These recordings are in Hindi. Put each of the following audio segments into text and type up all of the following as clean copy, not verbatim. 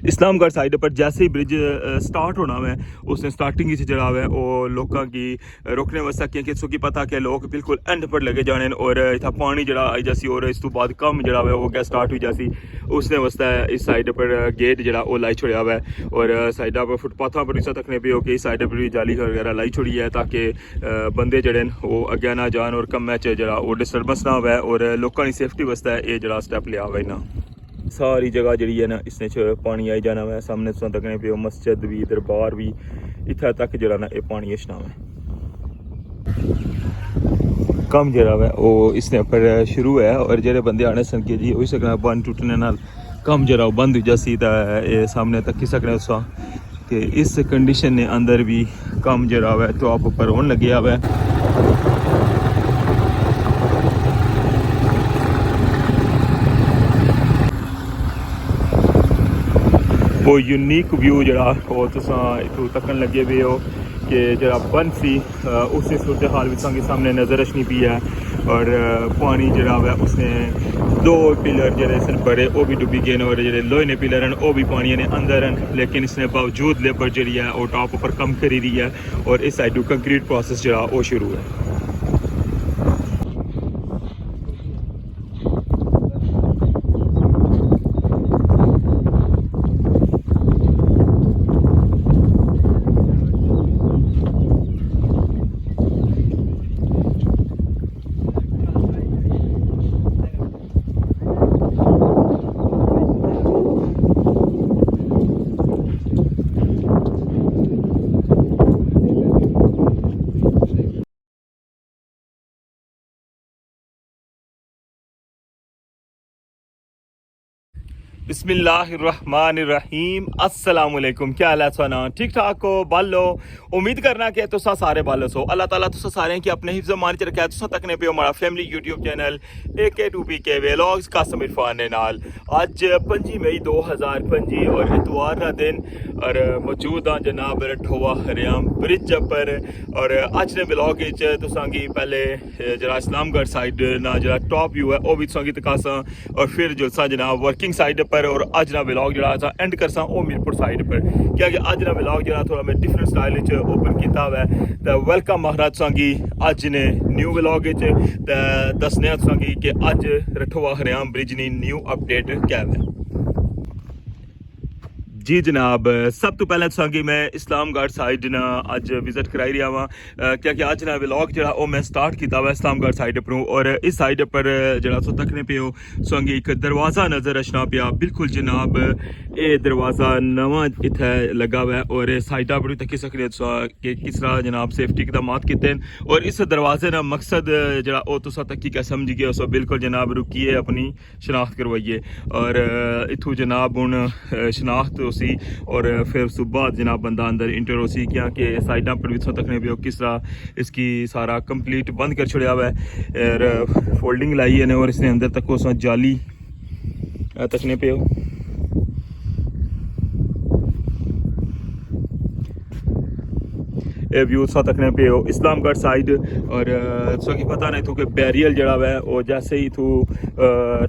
इस्लामगढ़ साइड पर जैसे ही ब्रिज स्टार्ट होना है उसने स्टार्टिंग जरा है वो लोगों की रोकने वास्ते क्योंकि सुखी पता कि लोग बिल्कुल एंड पर लगे जाने और इतना पानी जरा आई जासी और इस तो बाद कम जरा है वो गैस स्टार्ट हुई जासी उसने वास्ते इस साइड पर गेट जरा वो लाई छोड़ा हुआ है और साइडा पर फुटपाथों पर इस तकने पे हो कि इस साइड पर भी जाली वगैरह लाई छोड़ी है ताकि बंदे जड़े वो अगे ना जान और कम जरा वो डिस्टर्बेंस ना हो और लोगों की सेफ्टी वास्ते ये जरा स्टैप लिया हुआ ना सारी जगह जी है ना इसने पानी आई जाना है सामने तुम तकने पे मस्जिद भी दरबार भी इतना तक जरा ना ये पानी इछना है कम जरा है वो इसने पर शुरू है और जेरे बंदे आने सन के जी उस बंद टूटने नाल कम जरा बंद हो जासी ये सामने तक ही सकने उस कि इस कंडीशन ने अंदर भी कम जरा है तो आप ऊपर होने लगे हुआ है वो यूनीक व्यू जरा वो तुसा इतों तकन लगे हुए हो कि जरा बन सी उसी सूरत हाल में सामने नज़र रखनी पी है और पानी जरा है उसने दो पिलर जड़े सन बड़े वो भी डुबी गए और जो लोहे ने पिलर हैं वो भी पानी ने अंदर हैं लेकिन इसने बावजूद लेबर जी है वो टॉप पर कम करी रही है और इस साइड कंक्रीट प्रोसेस जरा वो शुरू है बिस्मिल्लाहिर्रहमानिर्रहीम अस्सलाम वालेकुम क्या हाल है सुना ठीक ठाक हो बालो उम्मीद करना कि तुसा सारे बालो सो अल्लाह ताला तुसा सारे की अपने हिफ्ज़ मान च रखा है तुसा तकने पे हमारा family YouTube channel AK2PK vlogs Qasim Irfan ने नाल आज 5 मई 2025 और इतवार का दिन और मौजूद हाँ जनाब रठोवा हरियाम ब्रिज पर और अज ने व्लॉग तुसा की पहले जरा इस्लामगढ़ साइड ना जरा टॉप व्यू है वो भी तुसा की दिखासा और फिर जो सा जनाब वर्किंग साइड पर और अज ना व्लॉग जरा एंड करसा ओ मीरपुर साइड पर क्योंकि अज ना व्लॉग जरा थोड़ा मैं डिफरेंट स्टाइल ओपन किया हुआ है तो वेलकम महाराज तुसा अज ने न्यू व्लॉग दसने तुसा कि अज रठोवा हरियाम ब्रिज नी न्यू अपडेट क्या है जी जनाब सब तो पहले तुसा मैं इस्लामगढ़ साइड ना अज विजिट कराई रहा वहाँ क्योंकि अज ना व्लॉग जरा वो मैं स्टार्ट किया हुआ इस्लामगढ़ साइड पर और इस साइड पर जरा सो तकने पे हो तुसा एक दरवाज़ा नज़र रचना पिया बिल्कुल जनाब ये दरवाज़ा नवा इत्थे लगा हुआ है और साइडा पर भी तकी सकते कि किस तरह जनाब सेफ्टी इकदाम किए और इस दरवाजे का मकसद जरा वो तुसा तकी क्या समझ गए सो बिल्कुल जनाब रुकिए अपनी शनाख्त करवाइए और इतों जनाब हूँ शनाख्त सी और फिर उस बाद जनाब बंदा अंदर इंटर हो सी क्या कि साइडा पर भी तकने पे किस तरह इसकी सारा कंप्लीट बंद कर छोड़ा हुआ है और फोल्डिंग लाई है और इसने अंदर तक उस जाली तकने पे हो व्यू सा तकने पे हो इस्लामगढ़ साइड और की पता नहीं तो कि बैरियल जड़ा है वो जैसे ही तू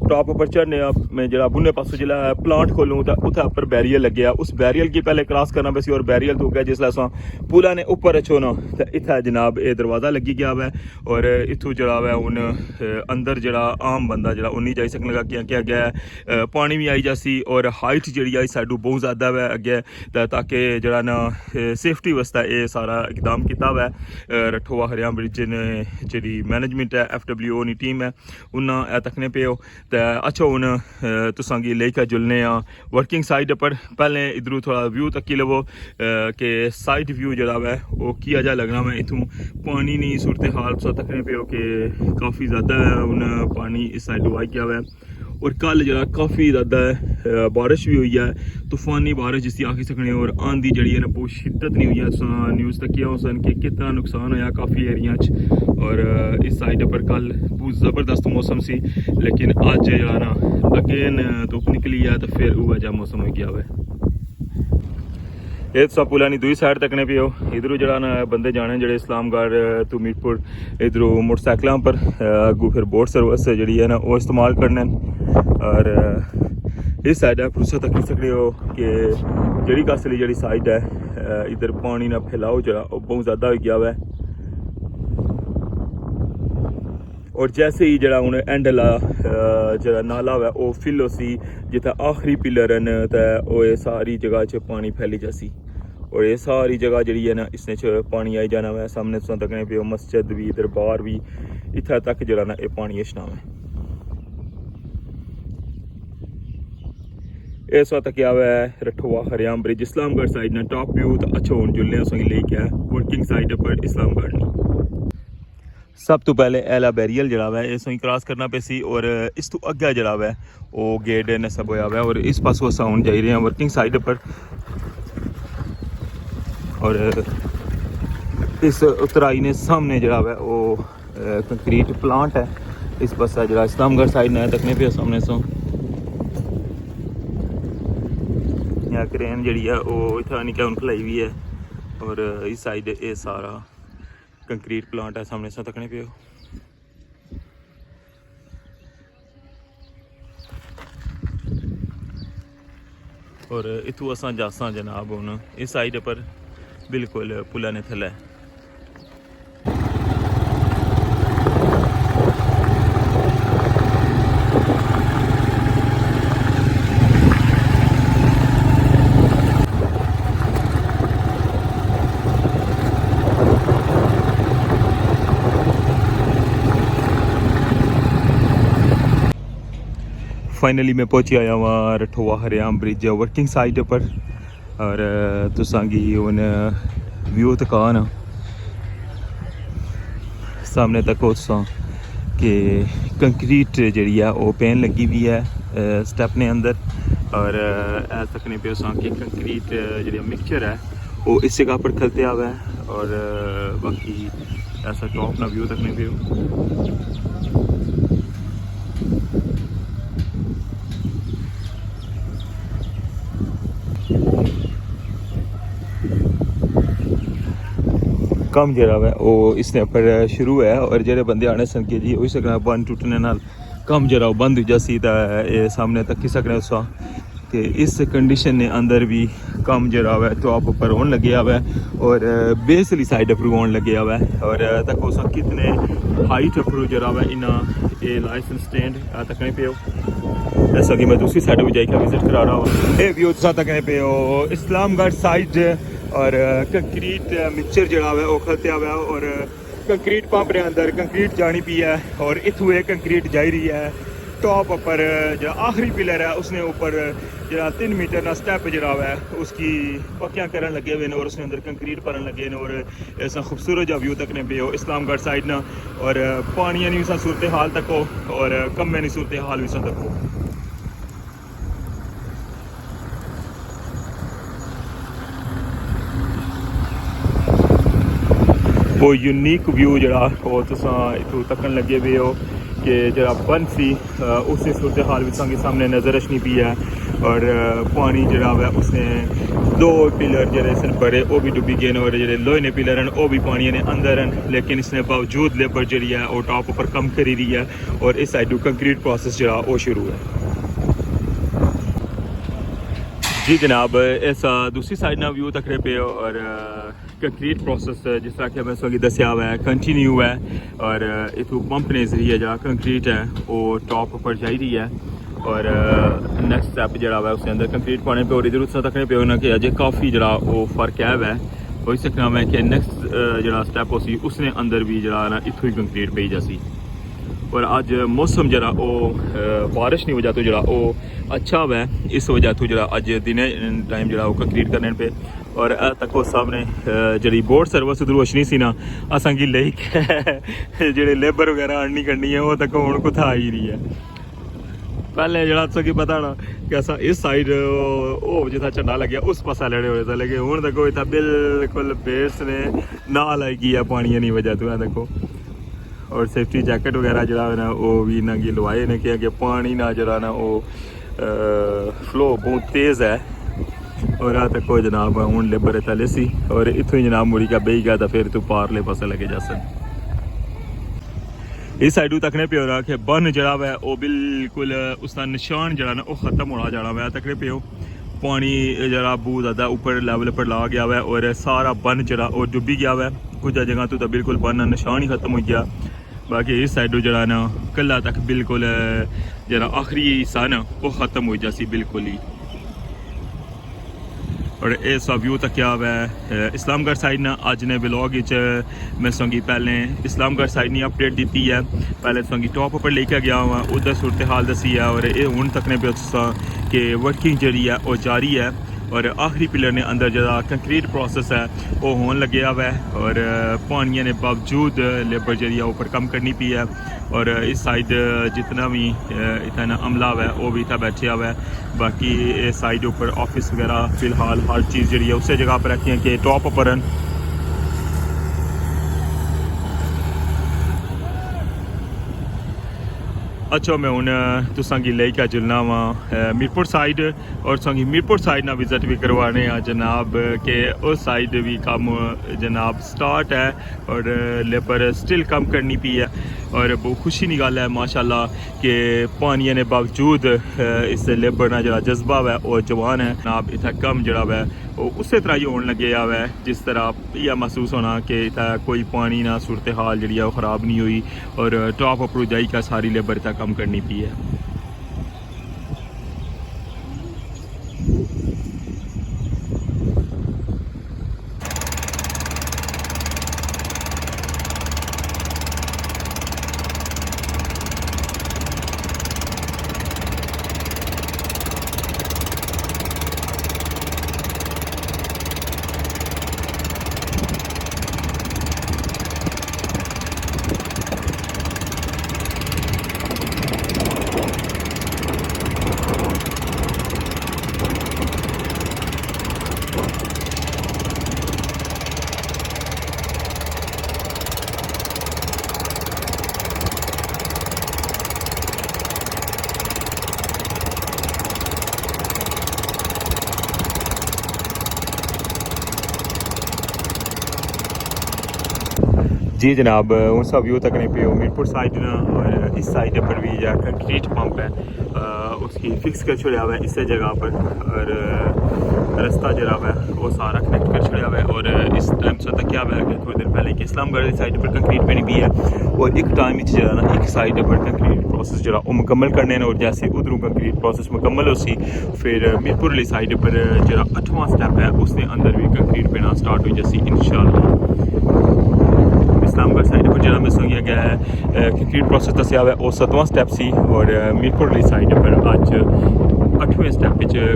टॉप पर चढ़ने मैं जरा बुने पासों जिला प्लांट खोलूँ तो उत्थे उपर बैरियल लगे उस बैरियल की पहले क्रॉस करना पैसी और बैरियल तो गया जिसला अस पुला ने उपर अच्छो ना तो इतना जनाब ये दरवाज़ा लगी गया है और इतों जरा है हूँ अंदर जरा आम बंदा जरा उन्नी जाई सकने लगा क्या गया पानी भी आई जासी और हाइट जी आई साइडू बहुत ज़्यादा है अगे ताकि जरा ना सेफ्टी वास्ते ये सारा इकदाम किया हुआ है रठोवा हरियाम ब्रिज ने जी मैनेजमेंट है FWO नी टीम है उन्हें तकने पे हो तो अच्छा हूँ तुसा लेकर जुलने वर्किंग साइड पर पहले इधरों थोड़ा व्यू तकी लवो कि साइड व्यू जरा है वो किया जा लगना मैं इतों पानी नहीं सूरत हाल तुसा तकने पे हो कि काफ़ी ज़्यादा हूँ पानी इस साइड आई गया है और कल जरा काफ़ी ज़्यादा बारिश भी हुई है तूफानी बारिश जिसकी आखी सकने और आंधी जड़ी है ना बहुत शिद्दत नहीं हुई है न्यूज़ तक किया सन कि कितना नुकसान होया काफ़ी एरिया और इस साइड पर कल बहुत ज़बरदस्त मौसम सी लेकिन अज जरा ना अगेन धुप निकली है तो फिर वह जहा मौसम हो गया हुआ है ये तुसा पुलानी दूई साइड तकने पे हो इधरों जरा ना बंदे जाने जड़े इस्लामगढ़ तो मीरपुर इधरों मोटरसाइकिलों पर अगू फिर बोट सर्विस जी है ना वो इस्तेमाल करने और इस साइड है तुस तक सकते हो कि जड़ी कसली जड़ी साइड है इधर पानी ना फैलाओ जरा बहुत ज़्यादा हो गया हुआ है। और जैसे ही जरा हूँ एंड ला जरा नाला हुआ वो फिल हो सी जितना आखिरी पिलर न तो ये सारी जगह च पानी फैली जासी और ये सारी जगह जी है ना इसने च पानी आई जाना है। सामने तुम तकने पे मस्जिद भी इधर बाहर भी इतना तक जरा ना ये पानी छना है। इस वक्त क्या हुआ है रठोआ हरियाम ब्रिज इस्लामगढ़ साइड ना टॉप व्यू तो अच्छा होने जुलने लेके है वर्किंग साइड पर इस्लामगढ़ ने सब तो पहले एला बैरियल जड़ा है इस क्रॉस करना पे सी और इस तो अगे जड़ा है वो गेट नसब होया हुआ और इस पासों अस आउन जाई रहे हैं वर्किंग साइड पर। और इस उतराई ने सामने जड़ा है वो कंक्रीट प्लांट है। इस पासा जरा इस्लामगढ़ साइड ने तकने पे सामने सो यहाँ क्रेन जड़ी है वो इतना निका उन खलाई हुई है और इस साइड ये सारा कंक्रीट प्लांट है सामने से तकने पे। और इतों असा जासा जनाब हूँ इस साइड पर बिल्कुल पुला ने थले फाइनली मैं पहुंची आया वहाँ रठोआ हरियाम ब्रिज वर्किंग साइट पर और तुसांगी उन व्यू तकान सामने तक उसा कि कंक्रीट जी है वो पेन लगी हुई है स्टेप ने अंदर और ऐसा तकने पे उसा कि कंक्रीट जी मिक्सचर है वो इस जगह पर खलते हुआ है और बाकी ऐसा टॉप ना व्यू तकने पे। कम जरा है वो इसने पर शुरू है और जेडे बंदे आने सन के जी उस बंद टूटने नाल कम जरा बंद हो जासी तो सामने तक ही सकने उस कि इस कंडीशन ने अंदर भी कम जरा है टॉप पर होने लगे हुआ है और बेसली साइड पर होने लगे हुआ है और तक उस कितने हाइट पर जरा है इना ये लाइसेंस स्टैंड तकने पे हो जैसा कि मैं दूसरी साइड भी जाकर विजिट करा रहा हूँ ये व्यू तकने पे हो इस्लामगढ़ साइड और कंक्रीट मिक्सचर जड़ा है वो खलते हुआ है और कंक्रीट पंप रे अंदर कंक्रीट जानी पी है और इथू एक कंक्रीट जाई रही है टॉप पर जो आखिरी पिलर है उसने ऊपर जरा 3 मीटर ना स्टेप जड़ा है उसकी पक्कियां करन लगे हुए और उसने अंदर कंक्रीट भरन लगे और ऐसा खूबसूरत व्यू तकने पे हो इस्लामगढ़ साइड ना और पानी नहीं सूरत हाल तक हो और कम नहीं सूरत हाल भी तक हो। वो यूनिक व्यू जरा वो तुसा इतों तकन लगे हुए हो कि जरा बन सी उस सूरत हाल भी सामने नज़र रखनी पी है और पानी जरा है उसने 2 पिलर जरे सन भरे वो भी डुबी गए और जो लोहे ने पिलर हैं वो भी पानी ने अंदर हैं लेकिन इसने बावजूद लेबर जी है वो टॉप पर कम करी रही है और इस साइड कंक्रीट प्रोसेस जरा वो शुरू है। जी जनाब ऐसा दूसरी साइड ना व्यू तक रहे पे और कंक्रीट प्रोसेस जिस तरह कि मैं सो दसिया हुआ है कंटिन्यू है और इतों पंप ने जरिए जरा कंक्रीट है वो टॉप पर जा रही है और नैक्सट स्टैप जरा है उसके अंदर कंक्रीट पाने पे और इधर उस तकने पे होना कि अजय काफ़ी जरा वो फर्क है हो सकना है कि नैक्सट जरा स्टैप हो सी उसने अंदर भी जरा ना इतों ही कंक्रीट पी जासी और अज मौसम जरा वो बारिश की वजह तो जरा वो अच्छा है इस वजह तो जरा अज दिन टाइम जरा वो कंक्रीट करने पे और तक वो सामने जी बोट सर्विस उधर वछनी सी ना असा की ले जे लेबर वगैरह आनी करनी है वो तक हूँ कुछ आई रही है। पहले जरा कि पता ना कि असा इस साइड वो जितना झंडा लगे उस पासा लड़े हुए थे लेकिन हूँ देखो इतना बिल्कुल बेस ने ना लगी है पानी नहीं वजह तो देखो और सेफ्टी जैकेट वगैरह जरा ना वो भी ना कि लवाए ने कि पानी ना जरा ना वो फ्लो बहुत तेज़ है और आ तक जनाब हूँ लेबर तले सी और इतों ही जनाब मुड़ी का बही गया तो फिर तू पारले पासे लगे जा सन। इस साइडू तकने पे हो रहा कि बन जरा वै वो बिल्कुल उसका निशान जरा ना वो ख़त्म होना जाना वै तकने पे हो पानी जरा बहुत ज़्यादा ऊपर लेवल पर ला गया हुआ और सारा बन जरा वो डुबी गया हुआ कुछ जगह तो बिल्कुल बन निशान ही ख़त्म हो गया। बाकी इस साइडू जरा ना कला तक बिल्कुल जरा आखिरी हिस्सा ना वो ख़त्म हो जासी बिल्कुल ही। और इस व्यू तक क्या हुआ है इस्लामगढ़ साइड ना अज ने ब्लॉग मैं संगी पहले इस्लामगढ़ साइड ने अपडेट दी है पहले संगी टॉप पर लेकर गया हुआ उधर सूरत हाल दसी है और ये हूँ तकने पे कि वर्किंग जी है वो जारी है और आखिरी पिलर ने अंदर जरा कंक्रीट प्रोसेस है वो होने लगे हुआ है और पानिया ने बावजूद लेबर जी ऊपर कम करनी पी है और इस साइड जितना भी इतना अमला है वो भी इतना बैठे हुआ है। बाकी इस साइड ऊपर ऑफिस वगैरह फिलहाल हर चीज़ जी है उस जगह पर रखी है कि टॉप पर अच्छा मैं हूँ तुसांगी लेके चलना वा मीरपुर साइड और संगी मीरपुर साइड ना विजिट भी करवाने जनाब के उस साइड भी काम जनाब स्टार्ट है और लेबर स्टिल कम करनी पी है और बहुत खुशी की गल है माशाल्लाह कि पानी ने बावजूद इस लेबर ना जरा जज्बा है और जवान है जनाब इतना कम जरा है उस तरह ही होने लगे हुआ है जिस तरह यह महसूस होना कि इतना कोई पानी ना सूरत हाल जी ख़राब नहीं हुई और टॉप अपर जाई का सारी लेबर इतना कम करनी पी है। जी जनाब उस व्यू तकने पे मीरपुर साइड ना और इस साइड पर भी जो कंक्रीट पंप है उसकी फिक्स कर छोड़ा हुआ है इस जगह पर और रास्ता जरा हुआ है वो सारा कनेक्ट कर छोड़ा हुआ है और इस टाइम से तक क्या हुआ है कि थोड़ी देर पहले कि इस्लामगढ़ साइड पर कंक्रीट बनी भी है और एक टाइम जरा ना एक साइड पर कंक्रीट प्रोसेस जरा वो मुकम्मल करने और जैसे उधरों कंक्रीट प्रोसेस मुकम्मल हो सी फिर मीरपुर वाली साइड पर जरा 8वां स्टेप है उसके अंदर भी कंक्रीट बना स्टार्ट हो जैसी इंशाल्लाह। इस्लामगढ़ साइड पर जरा मिस हो गया है कंक्रीट प्रोसेस दसिया हुआ है वो 7वां स्टेप सी और मीरपुर वाली साइड पर अज 8वें स्टेप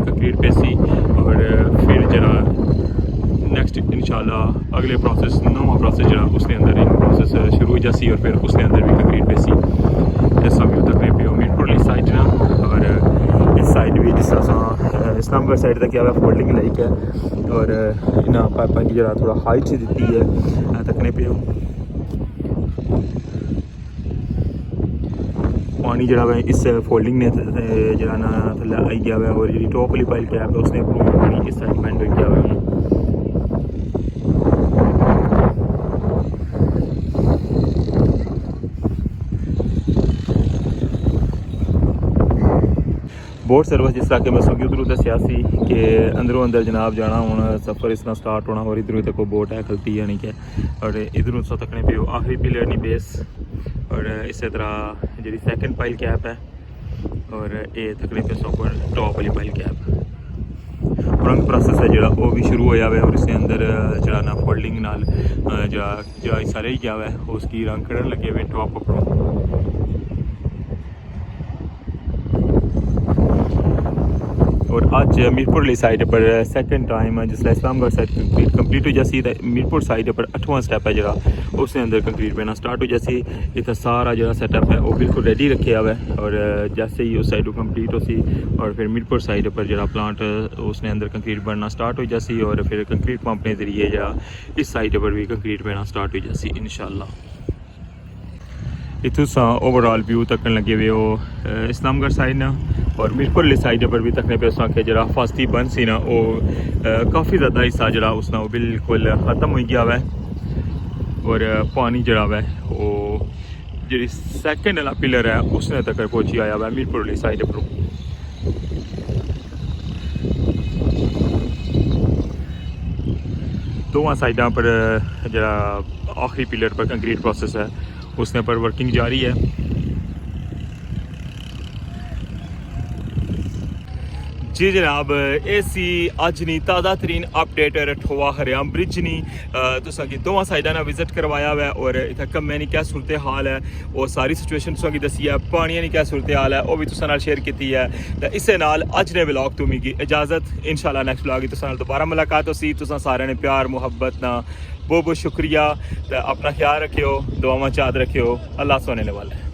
कंक्रीट पे सी और फिर जरा नैक्सट इंशाल्लाह अगले प्रोसेस 9वां प्रोसेस जरा उसके अंदर प्रोसेस शुरू हो जासी और फिर उसके अंदर भी कंक्रीट पे सी ऐसा भी तकरीब पे मीरपुर वाली साइड ना और इस साइड भी जिस तरह इस्लामगढ़ साइड तक क्या हुआ फोल्डिंग लाइक है और इन्हें पाइपा की जरा थोड़ा हाइट दी है तकने पे पानी जरा है इस फोल्डिंग ने जरा ना थले आई गया है और जी टॉप वाली पाइल कैप है उसने पानी इस साइड बैंड हो गया है। बोट सर्विस जिस तरह के मैं सौगी उधरों दसिया कि अंदरों अंदर जनाब जाना हूँ सफ़र इस तरह स्टार्ट होना और इधरों तक बोट है खलती यानी कि और इधरों सो तकने पे आखिरी पिलर नहीं बेस और इस तरह जी सैकेंड पाइल कैप है और ये तकने पे सो टॉप वाली पाइल कैप रंग प्रोसेस है जो वो भी शुरू होया है और इसके अंदर जरा ना फोल्डिंग नाल जो हिस्सा रह गया है उसकी रंग कड़न लगे हुए टॉप अपरों और आज मीरपुर वाली साइड पर सेकंड टाइम जिसला इस्लामगढ़ साइड कंप्लीट हो जासी मीरपुर साइड पर 8वां स्टेप है जरा उसके अंदर कंक्रीट बना स्टार्ट हो जासी इतना सारा जरा सेटअप है वो बिल्कुल रेडी रखे हुआ है और जैसे ही उस साइड कंप्लीट हो सी और फिर मीरपुर साइड पर जरा प्लांट उसने अंदर कंक्रीट बनना स्टार्ट हो जासी और फिर कंक्रीट पंप के जरिए जरा इस साइड पर भी कंक्रीट बनना स्टार्ट हो जासी इंशाल्लाह। इतों सा ओवरऑल व्यू तकन लगे हुए वो इस्लामगढ़ साइड ना और मीरपुर वाली साइड पर भी तकने पे उसके जरा फास्ती बन सी ना वो काफ़ी ज़्यादा हिस्सा जरा उसना वो बिल्कुल ख़त्म हो गया हुआ है और पानी जरा है वो जी सैकेंड वाला पिलर है उसने तक पहुंची आया हुआ मीरपुर वाली साइड पर। दोवां साइडा पर जरा आखिरी पिलर पर कंक्रीट प्रोसेस है उसने पर वर्किंग जारी है। जी जनाब सी अज नी ताज़ा तरीन अपडेट रठोआ हरियाम ब्रिज नी तुसा की दोवां साइडा ना विजिट करवाया हुआ है और इतना कम्मे की क्या सूरत हाल है और सारी सिचुएशन तुसा की दसी है, पानी की क्या सूरत हाल है वह भी तुसा नाल शेयर की है। तो इस नाल अज ने व्लॉग तो मिगी इजाज़त, इंशाल्लाह नेक्स्ट व्लॉग तुसा नाल दोबारा मुलाकात होसी। तुसा सारे ने प्यार मुहब्बत ना बहुत बहुत शुक्रिया। तो अपना ख्याल रखियो, दुआवां चाद रखियो, अल्लाह सोने वाला है।